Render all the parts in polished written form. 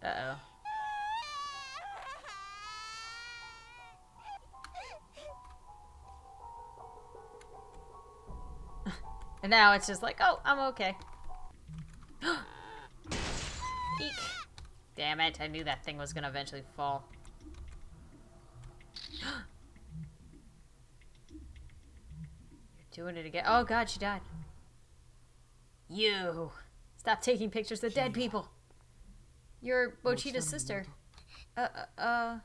Uh-oh. And now it's just like, oh, I'm okay. Eek. Damn it, I knew that thing was gonna eventually fall. You're doing it again. Oh god, she died. You! Stop taking pictures of dead people! You're Mochita's sister. I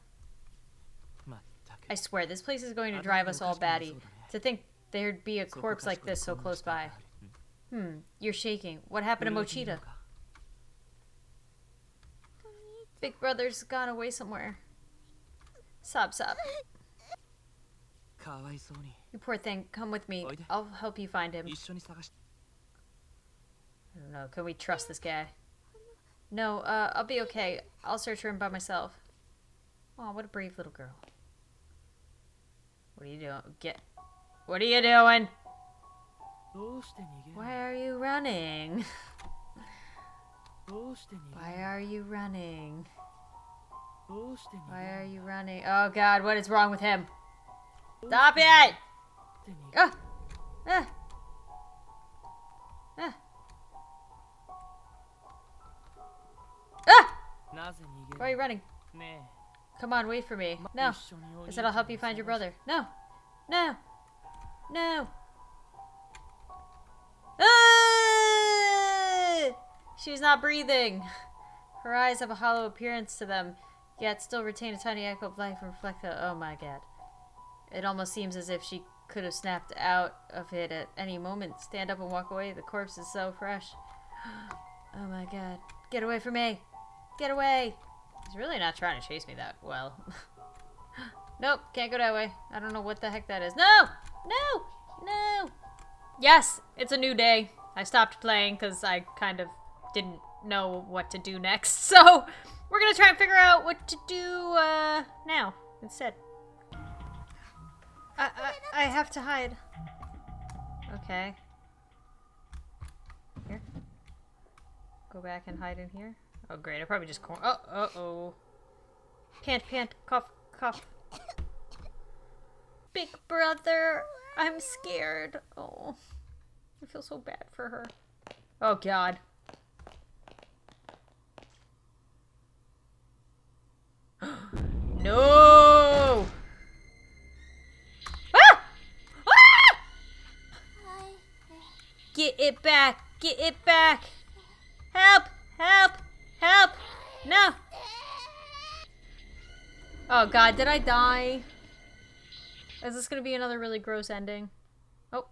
swear, this place is going to drive us all batty. To think there'd be a corpse like this so close by. You're shaking. What happened to Mochita? Big brother's gone away somewhere. Sob. You poor thing, come with me. I'll help you find him. I don't know, can we trust this guy? No, I'll be okay. I'll search for him by myself. Oh, what a brave little girl. What are you doing? What are you doing? Why are you running? Why are you running? Why are you running? Oh god, what is wrong with him? Stop it! Ah! Ah! Ah! Ah! Why are you running? Come on, wait for me. No. I said I'll help you find your brother. No. No. No. Ah! She's not breathing. Her eyes have a hollow appearance to them, yet still retain a tiny echo of life and reflect the... Oh my god. It almost seems as if she could have snapped out of it at any moment. Stand up and walk away. The corpse is so fresh. Oh my god. Get away from me. Get away. He's really not trying to chase me that well. Nope, can't go that way. I don't know what the heck that is. No! No! No! Yes, it's a new day. I stopped playing because I kind of didn't know what to do next. So, we're going to try and figure out what to do now instead. I have to hide. Okay. Here. Go back and hide in here. Oh, great. I probably just... uh-oh. Pant, cough. Big brother, I'm scared. Oh, I feel so bad for her. Oh, God. No! Ah! Ah! Get it back! Get it back! Help! Help! Help! No! Oh god, did I die? Is this gonna be another really gross ending? Oh.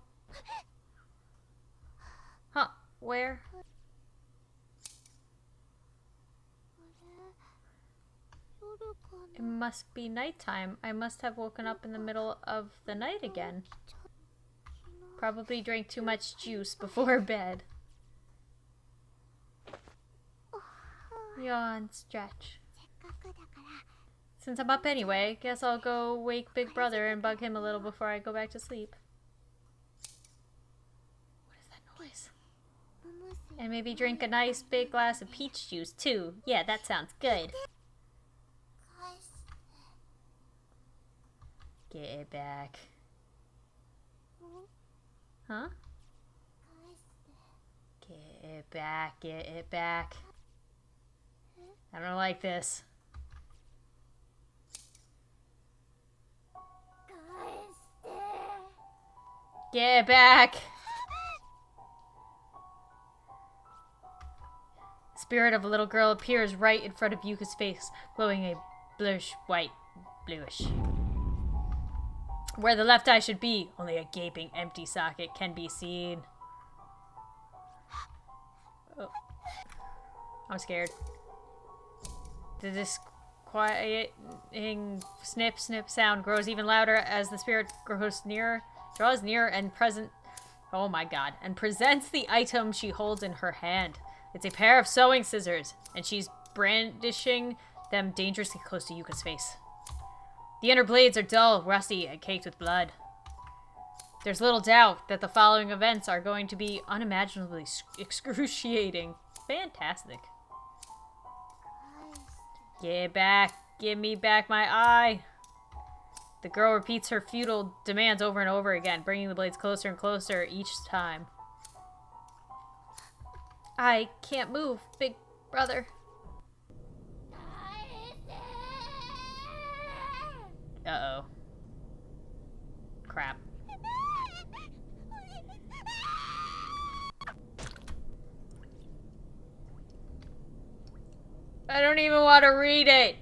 Huh. Where? It must be nighttime. I must have woken up in the middle of the night again. Probably drank too much juice before bed. Yawn, stretch. Since I'm up anyway, guess I'll go wake Big Brother and bug him a little before I go back to sleep. What is that noise? And maybe drink a nice big glass of peach juice too. Yeah, that sounds good. Get it back. Huh? Get it back, get it back. I don't like this. Get it back! The spirit of a little girl appears right in front of Yuka's face, glowing a bluish white, bluish. Where the left eye should be, only a gaping empty socket can be seen. Oh. I'm scared. The disquieting snip sound grows even louder as the spirit draws near and oh my god, and presents the item she holds in her hand. It's a pair of sewing scissors, and she's brandishing them dangerously close to Yuka's face. The inner blades are dull, rusty, and caked with blood. There's little doubt that the following events are going to be unimaginably excruciating. Fantastic. Get back! Give me back my eye! The girl repeats her futile demands over and over again, bringing the blades closer and closer each time. I can't move, big brother. Uh-oh. Crap. I don't even want to read it!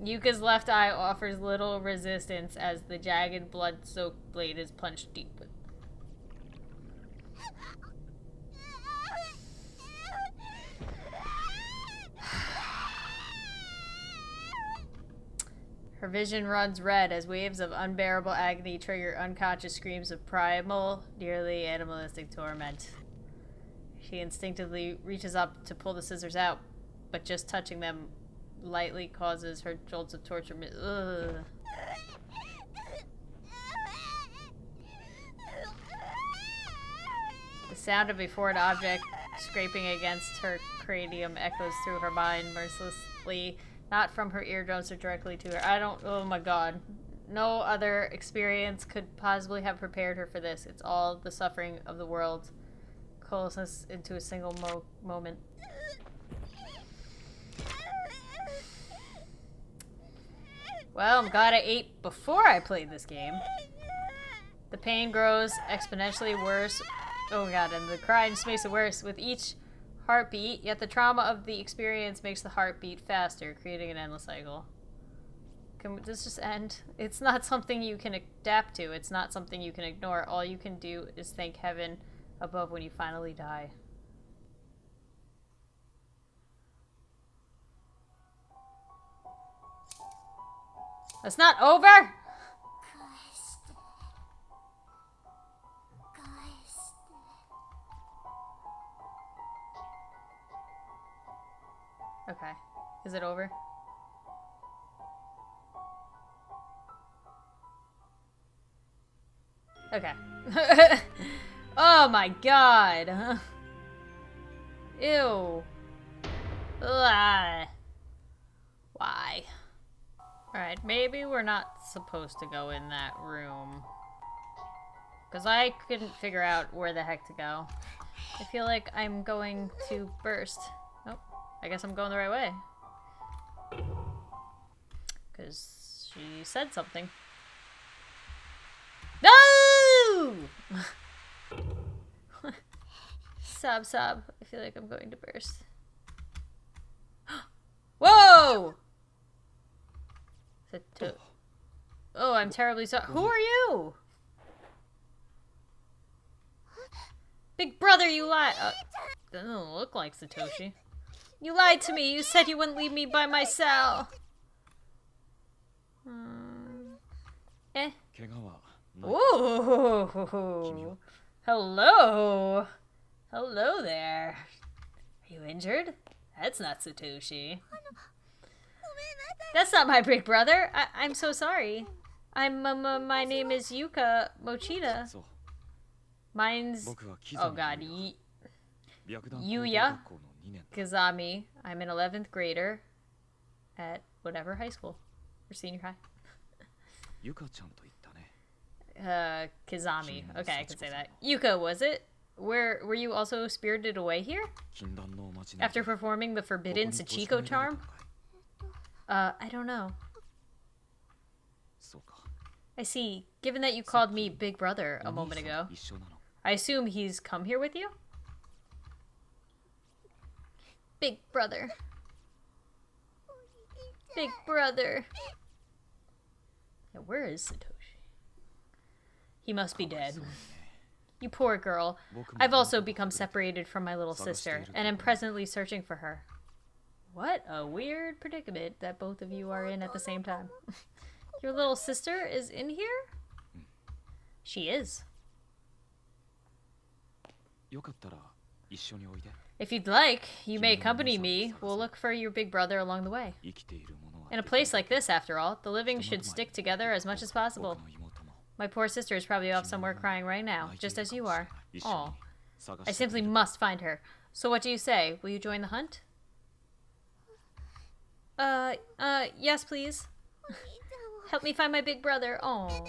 Yuka's left eye offers little resistance as the jagged, blood-soaked blade is punched deep with. Her vision runs red as waves of unbearable agony trigger unconscious screams of primal, nearly animalistic torment. She instinctively reaches up to pull the scissors out, but just touching them lightly causes her jolts of torture. Ugh. The sound of a foreign object scraping against her cranium echoes through her mind mercilessly, not from her eardrums or directly to her. Oh my god. No other experience could possibly have prepared her for this. It's all the suffering of the world. Closeness into a single moment. Well, I'm glad I ate before I played this game. The pain grows exponentially worse. Oh god, and the crying just makes it worse with each heartbeat, yet the trauma of the experience makes the heartbeat faster, creating an endless cycle. Can this just end? It's not something you can adapt to. It's not something you can ignore. All you can do is thank heaven above when you finally die. It's not over! Okay. Is it over? Okay. Oh my god. Ew. Ugh. Why? Alright, maybe we're not supposed to go in that room. Because I couldn't figure out where the heck to go. I feel like I'm going to burst. Nope. I guess I'm going the right way. Because she said something. No! Sob, sob. I feel like I'm going to burst. Whoa! Oh, I'm terribly sorry. Who are you? Big brother, you lied. Doesn't look like Satoshi. You lied to me. You said you wouldn't leave me by myself. Eh? Ooh. Hello. Hello there. Are you injured? That's not Satoshi. That's not my big brother. I'm so sorry. My name is Yuka Mochida. Mine's... Oh god. Yuya Kizami. I'm an 11th grader at whatever high school. Or senior high. Kizami. Okay, I can say that. Yuka, was it? Were you also spirited away here? After performing the forbidden Sachiko charm? I don't know. I see. Given that you called me Big Brother a moment ago, I assume he's come here with you? Big Brother. Big Brother. Yeah, where is Satoshi? He must be dead. You poor girl. I've also become separated from my little sister, and am presently searching for her. What a weird predicament that both of you are in at the same time. Your little sister is in here? She is. If you'd like, you may accompany me. We'll look for your big brother along the way. In a place like this, after all, the living should stick together as much as possible. My poor sister is probably off somewhere crying right now, just as you are. Aw. I simply must find her. So what do you say? Will you join the hunt? Yes, please. Help me find my big brother. Oh.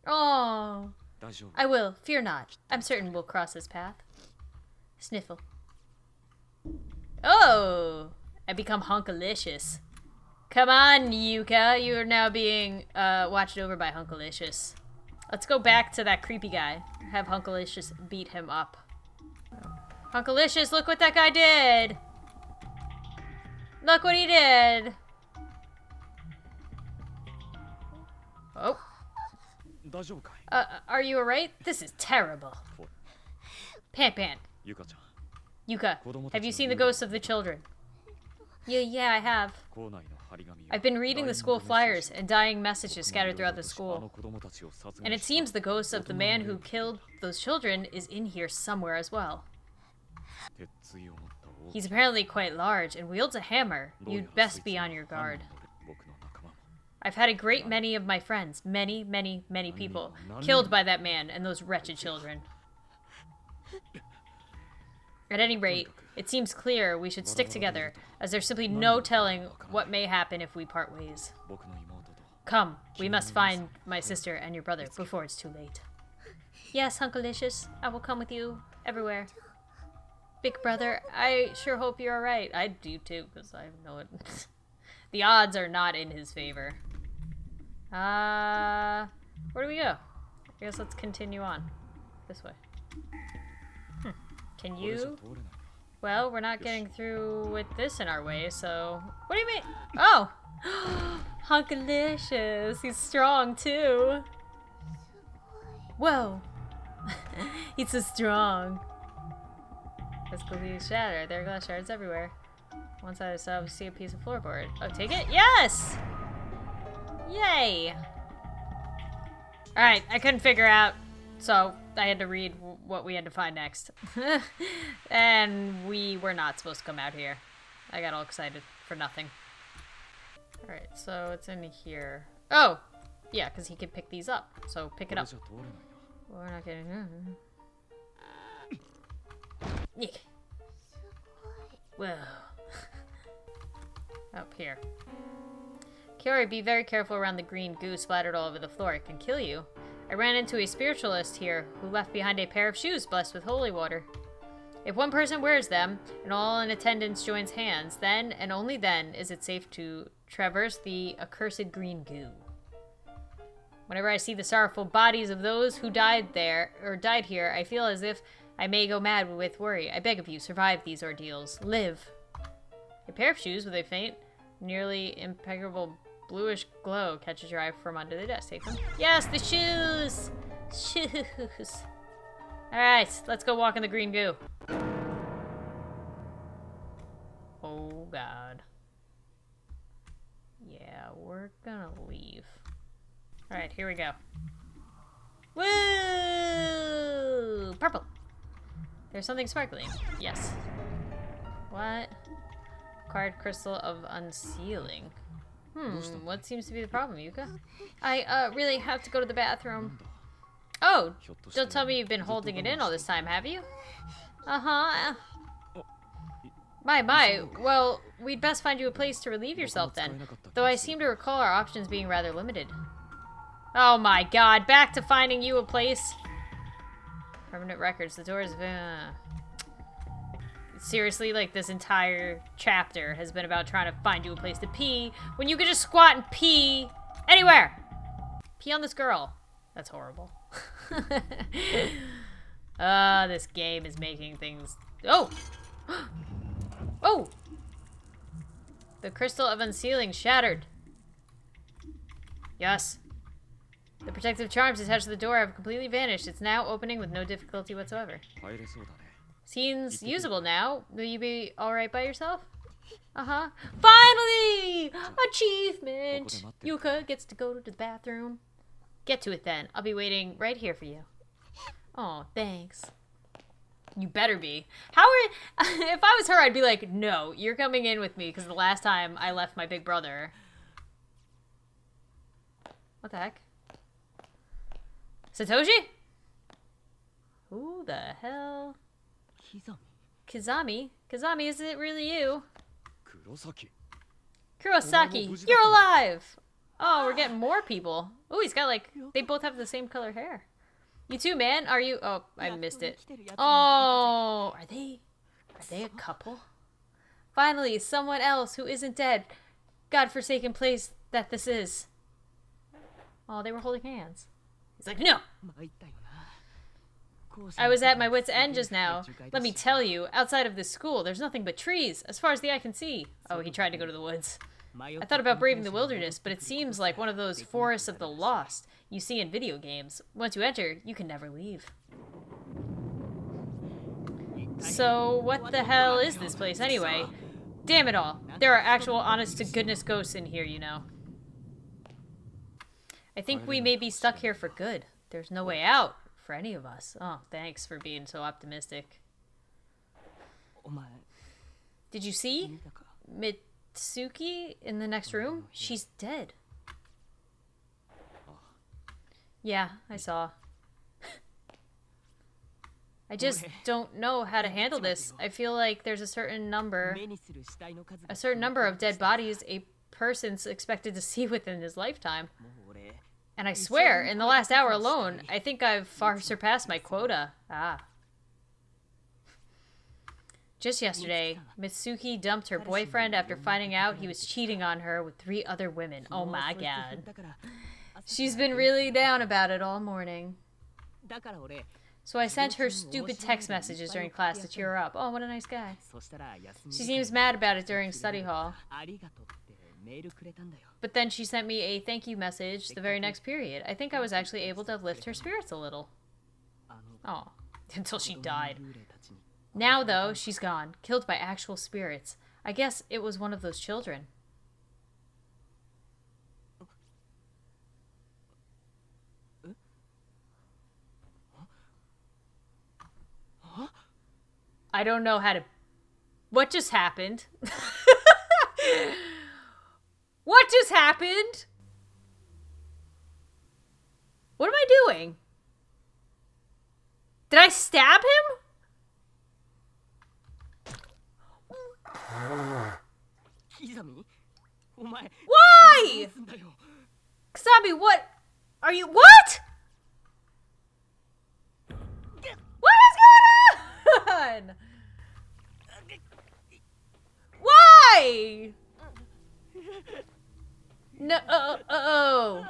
Oh. I will. Fear not. I'm certain we'll cross his path. Sniffle. Oh! I become Hunkalicious. Come on, Yuka. You are now being watched over by Hunkalicious. Let's go back to that creepy guy. Have Hunkalicious beat him up. Hunkalicious, look what that guy did! Look what he did! Oh. Are you alright? This is terrible. Pant. Yuka, have you seen the ghosts of the children? Yeah, I have. I've been reading the school flyers and dying messages scattered throughout the school. And it seems the ghost of the man who killed those children is in here somewhere as well. He's apparently quite large and wields a hammer. You'd best be on your guard. I've had a great many of my friends, many people, killed by that man and those wretched children. At any rate, it seems clear we should stick together, as there's simply no telling what may happen if we part ways. Come, we must find my sister and your brother before it's too late. Yes, Hunkalicious, I will come with you everywhere. Big brother, I sure hope you're alright. I do too, because I know it. The odds are not in his favor. Where do we go? I guess let's continue on. This way. Can you? Well, we're not getting through with this in our way, so... What do you mean? Oh! Hunkalicious! He's strong, too! Whoa! He's so strong! Let's go shatter. There are glass shards everywhere. One side of the cell, we see a piece of floorboard. Oh, take it? Yes! Yay! Alright, I couldn't figure out, so I had to read what we had to find next. And we were not supposed to come out here. I got all excited for nothing. Alright, so it's in here. Oh! Yeah, because he can pick these up. So pick it up. Well, we're not getting... Eek. Whoa. Up here. Kiori, be very careful around the green goo splattered all over the floor. It can kill you. I ran into a spiritualist here who left behind a pair of shoes blessed with holy water. If one person wears them, and all in attendance joins hands, then, and only then, is it safe to traverse the accursed green goo. Whenever I see the sorrowful bodies of those who died there, or died here, I feel as if I may go mad with worry. I beg of you, survive these ordeals. Live. A pair of shoes with a faint, nearly impenetrable bluish glow catches your eye from under the desk. Take them. Yes, the shoes! Shoes! Alright, let's go walk in the green goo. Oh, God. Yeah, we're gonna leave. Alright, here we go. Woo! Purple! There's something sparkling. Yes. What? Card crystal of unsealing. What seems to be the problem, Yuka? I really have to go to the bathroom. Oh, don't tell me you've been holding it in all this time, have you? Uh-huh. My. Well, we'd best find you a place to relieve yourself then. Though I seem to recall our options being rather limited. Oh my god, back to finding you a place. Permanent records, the doors... Seriously, like, this entire chapter has been about trying to find you a place to pee, when you could just squat and pee anywhere! Pee on this girl. That's horrible. This game is making things... Oh! Oh! The crystal of unsealing shattered. Yes. The protective charms attached to the door have completely vanished. It's now opening with no difficulty whatsoever. Seems usable now. Will you be alright by yourself? Uh-huh. Finally! Achievement! Yuka gets to go to the bathroom. Get to it then. I'll be waiting right here for you. Oh, thanks. You better be. If I was her, I'd be like, no, you're coming in with me, because the last time I left my big brother... What the heck? Satoshi? Who the hell? Kizami? Kizami, is it really you? Kurosaki, you're alive! Oh, we're getting more people. Oh, he's got like, they both have the same color hair. You too, man? Are you? Oh, I missed it. Oh, are they a couple? Finally, someone else who isn't dead. God-forsaken place that this is. Oh, they were holding hands. He's like, no! I was at my wit's end just now. Let me tell you, outside of this school, there's nothing but trees, as far as the eye can see. Oh, he tried to go to the woods. I thought about braving the wilderness, but it seems like one of those forests of the lost you see in video games. Once you enter, you can never leave. So, what the hell is this place anyway? Damn it all. There are actual honest-to-goodness ghosts in here, you know. I think we may be stuck here for good. There's no way out for any of us. Oh, thanks for being so optimistic. Did you see Mitsuki in the next room? She's dead. Yeah, I saw. I just don't know how to handle this. I feel like there's a certain number of dead bodies a person's expected to see within his lifetime. And I swear, in the last hour alone, I think I've far surpassed my quota. Ah. Just yesterday, Mitsuki dumped her boyfriend after finding out he was cheating on her with 3 other women. Oh my god. She's been really down about it all morning. So I sent her stupid text messages during class to cheer her up. Oh, what a nice guy. She seems mad about it during study hall. But then she sent me a thank you message the very next period. I think I was actually able to lift her spirits a little. Oh, until she died. Now, though, she's gone, killed by actual spirits. I guess it was one of those children. I don't know how to... What just happened? What just happened? What am I doing? Did I stab him? Why? Kizami, what? Are you... What? What is going on? Why? No, oh.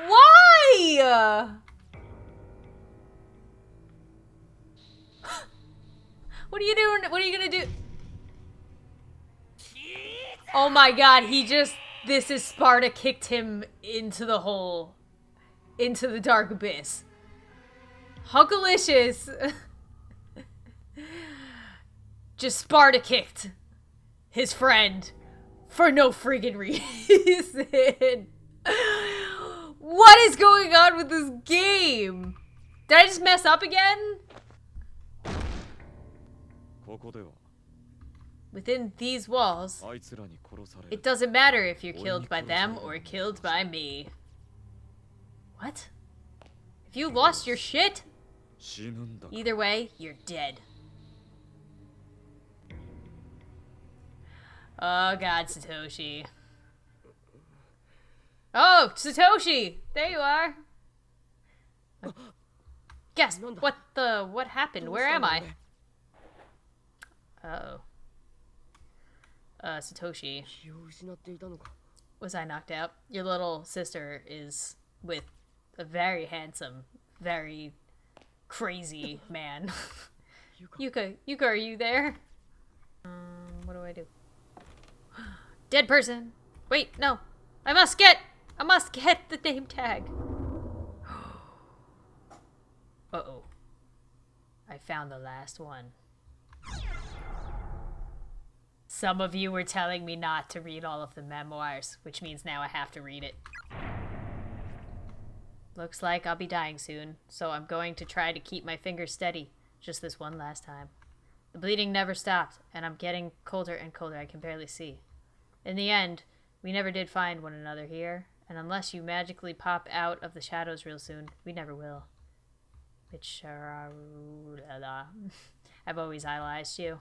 Why? What are you doing? What are you gonna do? Oh my god, this is Sparta kicked him into the hole. Into the dark abyss. Hunkalicious just Sparta kicked his friend for no friggin' reason. What is going on with this game? Did I just mess up again? Within these walls, it doesn't matter if you're killed by them or killed by me. What? If you lost your shit? Either way, you're dead. Oh god, Satoshi. Oh, Satoshi! There you are. Guess what happened? Where am I? Uh-oh. Satoshi. Was I knocked out? Your little sister is with a very handsome, very crazy man. Yuka, are you there? What do I do? Dead person. Wait, no. I must get the name tag. Uh-oh. I found the last one. Some of you were telling me not to read all of the memoirs, which means now I have to read it. Looks like I'll be dying soon, so I'm going to try to keep my fingers steady, just this one last time. The bleeding never stopped, and I'm getting colder and colder. I can barely see. In the end, we never did find one another here, and unless you magically pop out of the shadows real soon, we never will. I've always idolized you.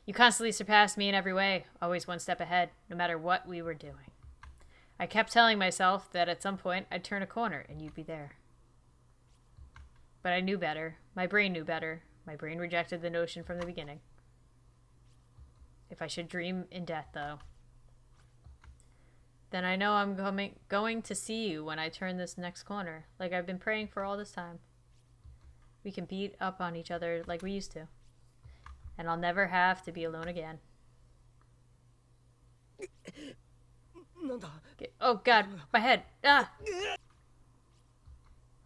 You constantly surpassed me in every way, always one step ahead, no matter what we were doing. I kept telling myself that at some point I'd turn a corner and you'd be there. But I knew better. My brain knew better. My brain rejected the notion from the beginning. If I should dream in death, though, then I know I'm going to see you when I turn this next corner, like I've been praying for all this time. We can beat up on each other like we used to. And I'll never have to be alone again. Oh god, my head! Ah!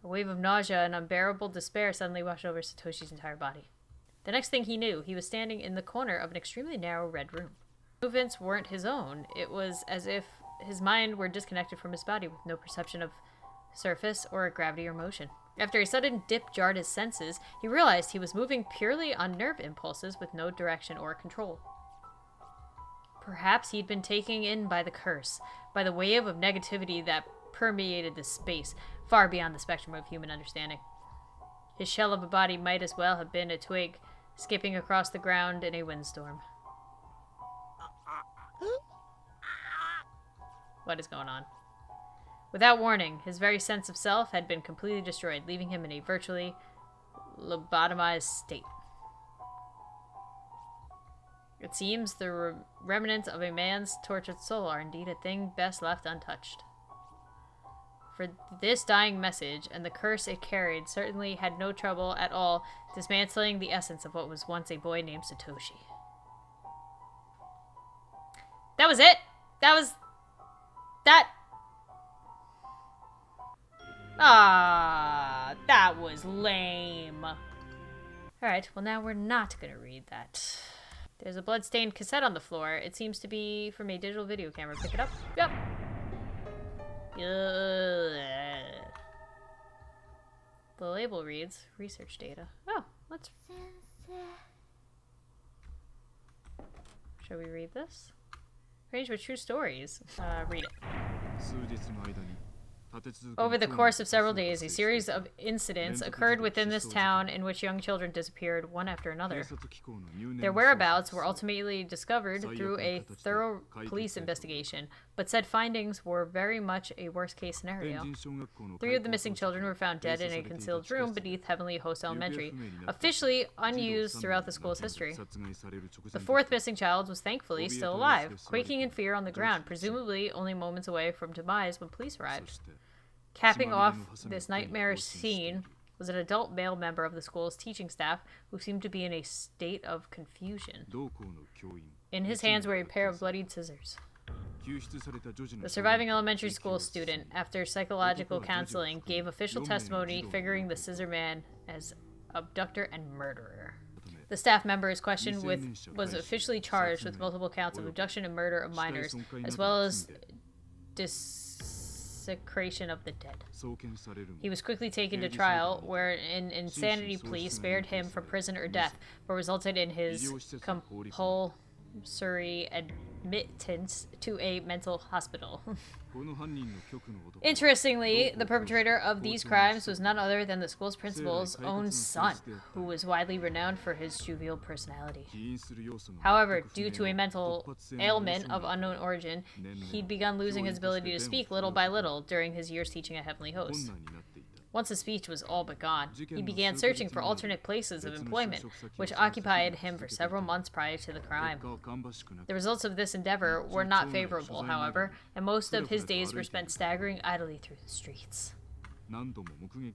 A wave of nausea and unbearable despair suddenly washed over Satoshi's entire body. The next thing he knew, he was standing in the corner of an extremely narrow red room. Movements weren't his own. It was as if his mind were disconnected from his body with no perception of surface or gravity or motion. After a sudden dip jarred his senses, he realized he was moving purely on nerve impulses with no direction or control. Perhaps he'd been taken in by the curse, by the wave of negativity that permeated this space, far beyond the spectrum of human understanding. His shell of a body might as well have been a twig skipping across the ground in a windstorm. What is going on? Without warning, his very sense of self had been completely destroyed, leaving him in a virtually lobotomized state. It seems the remnants of a man's tortured soul are indeed a thing best left untouched. For this dying message and the curse it carried certainly had no trouble at all dismantling the essence of what was once a boy named Satoshi. That was it! That was lame. Alright, well now we're not gonna read that. There's a blood-stained cassette on the floor. It seems to be from a digital video camera. Pick it up. Yep. The label reads, research data. Oh, let's... Shall we read this? Arranged with true stories. Read it. Over the course of several days, a series of incidents occurred within this town in which young children disappeared one after another. Their whereabouts were ultimately discovered through a thorough police investigation, but said findings were very much a worst-case scenario. 3 of the missing children were found dead in a concealed room beneath Heavenly Host Elementary, officially unused throughout the school's history. The 4th missing child was thankfully still alive, quaking in fear on the ground, presumably only moments away from demise when police arrived. Capping off this nightmarish scene was an adult male member of the school's teaching staff who seemed to be in a state of confusion. In his hands were a pair of bloodied scissors. The surviving elementary school student, after psychological counseling, gave official testimony figuring the scissor man as abductor and murderer. The staff member is questioned was officially charged with multiple counts of abduction and murder of minors, as well as desecration of the dead. He was quickly taken to trial, where an insanity plea spared him from prison or death, but resulted in his compulsory admittance to a mental hospital. Interestingly, the perpetrator of these crimes was none other than the school's principal's own son, who was widely renowned for his jovial personality. However, due to a mental ailment of unknown origin, he'd begun losing his ability to speak little by little during his years teaching at Heavenly Host. Once his speech was all but gone, he began searching for alternate places of employment, which occupied him for several months prior to the crime. The results of this endeavor were not favorable, however, and most of his days were spent staggering idly through the streets.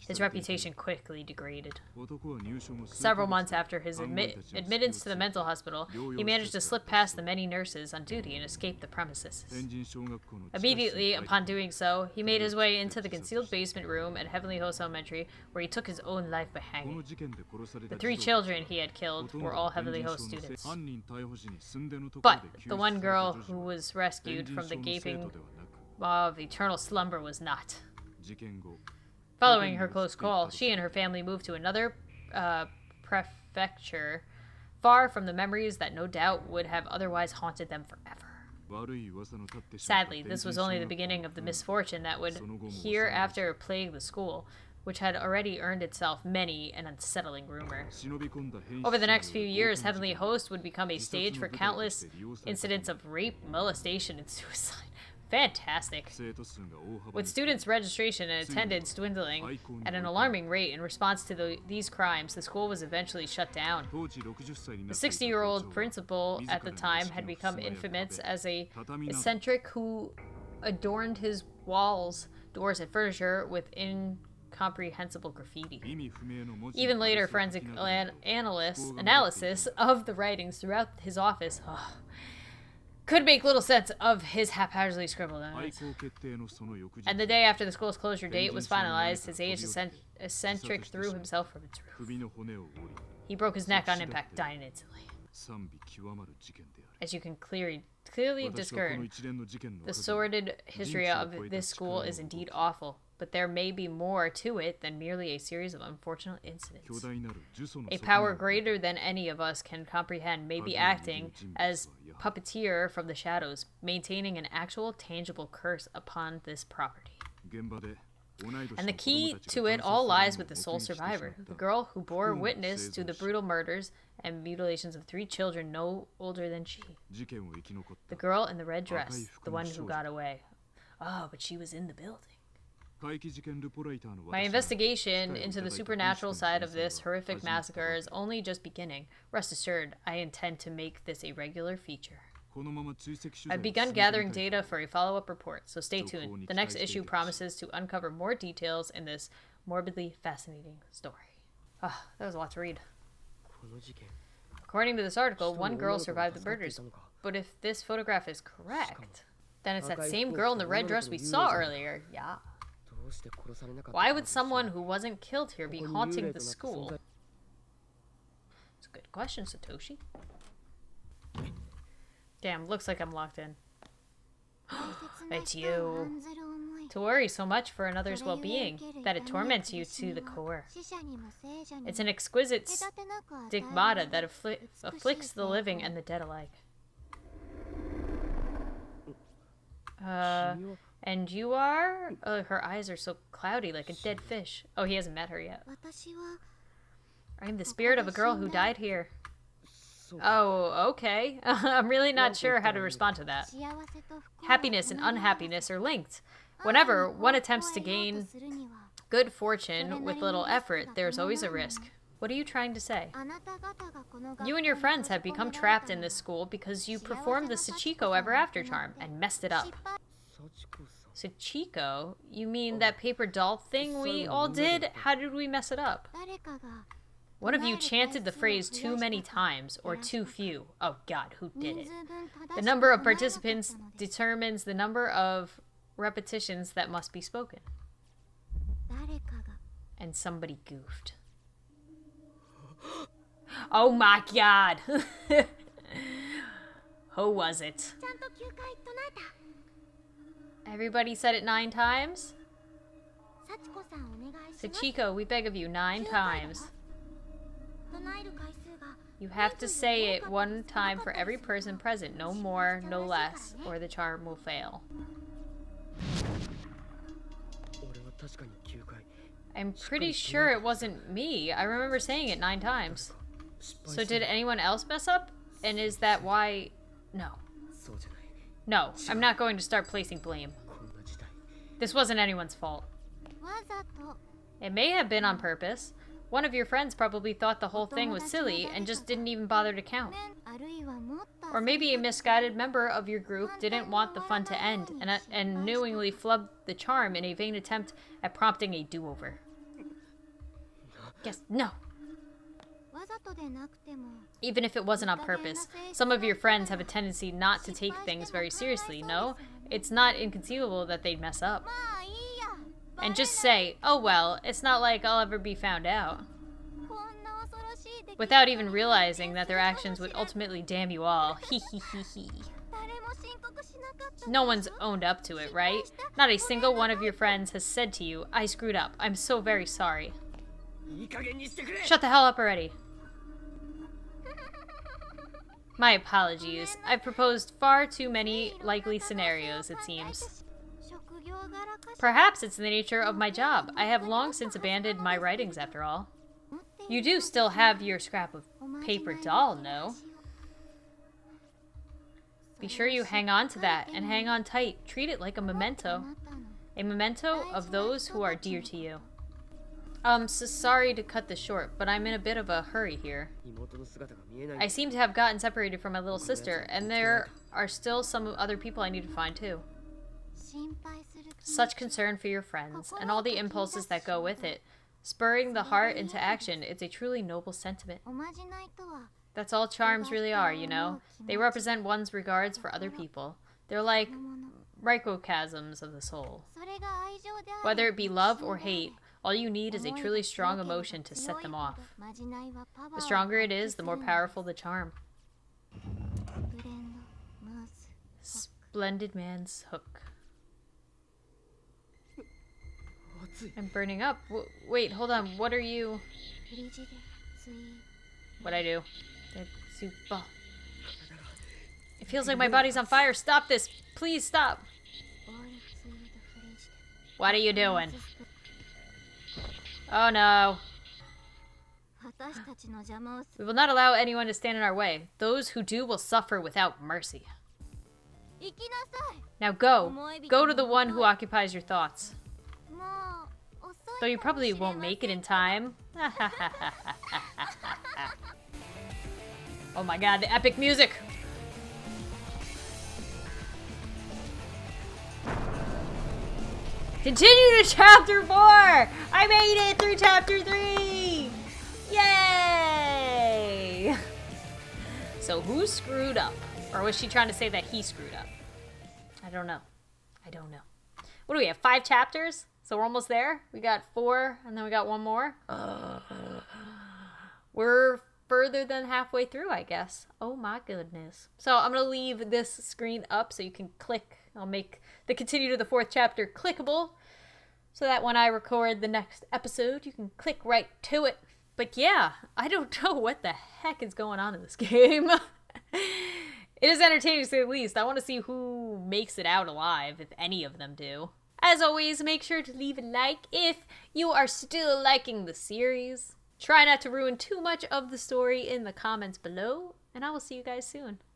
His reputation quickly degraded. Several months after his admittance to the mental hospital, he managed to slip past the many nurses on duty and escape the premises. Immediately upon doing so, he made his way into the concealed basement room at Heavenly Host Elementary, where he took his own life by hanging. The 3 children he had killed were all Heavenly Host students. But the one girl who was rescued from the gaping maw of eternal slumber was not. Following her close call, she and her family moved to another prefecture, far from the memories that no doubt would have otherwise haunted them forever. Sadly, this was only the beginning of the misfortune that would hereafter plague the school. which had already earned itself many an unsettling rumor. Over the next few years, Heavenly Host would become a stage for countless incidents of rape, molestation, and suicide. Fantastic. With students' registration and attendance dwindling at an alarming rate in response to these crimes, the school was eventually shut down. The 60-year-old principal at the time had become infamous as a eccentric who adorned his walls, doors, and furniture with incomprehensible graffiti. Even later, forensic analysis of the writings throughout his office could make little sense of his haphazardly scribbled notes. And the day after the school's closure date was finalized, his aged eccentric threw himself from its roof. He broke his neck on impact, dying instantly. As you can clearly discern, the sordid history of this school is indeed awful, but there may be more to it than merely a series of unfortunate incidents. A power greater than any of us can comprehend may be acting as puppeteer from the shadows, maintaining an actual tangible curse upon this property. And the key to it all lies with the sole survivor, the girl who bore witness to the brutal murders and mutilations of 3 children no older than she. The girl in the red dress, the one who got away. Oh, but she was in the building. My investigation into the supernatural side of this horrific massacre is only just beginning. Rest assured, I intend to make this a regular feature. I've begun gathering data for a follow-up report, so stay tuned. The next issue promises to uncover more details in this morbidly fascinating story. Ah, that was a lot to read. According to this article, 1 girl survived the murders, but if this photograph is correct, then it's that same girl in the red dress we saw earlier. Yeah. Why would someone who wasn't killed here be haunting the school? It's a good question, Satoshi. Damn, looks like I'm locked in. It's you. To worry so much for another's well-being that it torments you to the core. It's an exquisite stigmata that afflicts the living and the dead alike. And you are? Her eyes are so cloudy, like a dead fish. Oh, he hasn't met her yet. I'm the spirit of a girl who died here. Oh, okay. I'm really not sure how to respond to that. Happiness and unhappiness are linked. Whenever one attempts to gain good fortune with little effort, there's always a risk. What are you trying to say? You and your friends have become trapped in this school because you performed the Sachiko Ever After charm and messed it up. Sachiko? You mean that paper doll thing we all did? How did we mess it up? One of you chanted the phrase too many times, or too few. Oh god, who did it? The number of participants determines the number of repetitions that must be spoken. And somebody goofed. Oh my god! Who was it? Everybody said it 9 times? Sachiko, we beg of you, 9 times. You have to say it 1 time for every person present, no more, no less, or the charm will fail. I'm pretty sure it wasn't me. I remember saying it 9 times. So did anyone else mess up? And is that why... No. No, I'm not going to start placing blame. This wasn't anyone's fault. It may have been on purpose. One of your friends probably thought the whole thing was silly and just didn't even bother to count. Or maybe a misguided member of your group didn't want the fun to end and knowingly flubbed the charm in a vain attempt at prompting a do-over. Yes, no. Even if it wasn't on purpose, some of your friends have a tendency not to take things very seriously, no? It's not inconceivable that they'd mess up. And just say, oh well, it's not like I'll ever be found out. Without even realizing that their actions would ultimately damn you all. Hee hee hee hee. No one's owned up to it, right? Not a single one of your friends has said to you, I screwed up, I'm so very sorry. Shut the hell up already. My apologies. I've proposed far too many likely scenarios, it seems. Perhaps it's the nature of my job. I have long since abandoned my writings, after all. You do still have your scrap of paper doll, no? Be sure you hang on to that, and hang on tight. Treat it like a memento. A memento of those who are dear to you. So sorry to cut this short, but I'm in a bit of a hurry here. I seem to have gotten separated from my little sister, and there are still some other people I need to find too. Such concern for your friends, and all the impulses that go with it. Spurring the heart into action, it's a truly noble sentiment. That's all charms really are, you know? They represent one's regards for other people. They're like microcosms of the soul. Whether it be love or hate, all you need is a truly strong emotion to set them off. The stronger it is, the more powerful the charm. Splendid man's hook. I'm burning up. Wait, hold on. What are you? What'd I do? It feels like my body's on fire. Stop this. Please stop. What are you doing? Oh no. We will not allow anyone to stand in our way. Those who do will suffer without mercy. Now go. Go to the one who occupies your thoughts. Though you probably won't make it in time. Oh my god, the epic music! Continue to chapter 4! I made it through chapter 3! Yay! So who screwed up? Or was she trying to say that he screwed up? I don't know. I don't know. What do we have? 5 chapters? So we're almost there. We got 4, and then we got 1 more. We're further than halfway through, I guess. Oh my goodness. So I'm going to leave this screen up so you can click. I'll make the continue to the 4th chapter clickable so that when I record the next episode, you can click right to it. But yeah, I don't know what the heck is going on in this game. It is entertaining to say the least. I want to see who makes it out alive, if any of them do. As always, make sure to leave a like if you are still liking the series. Try not to ruin too much of the story in the comments below, and I will see you guys soon.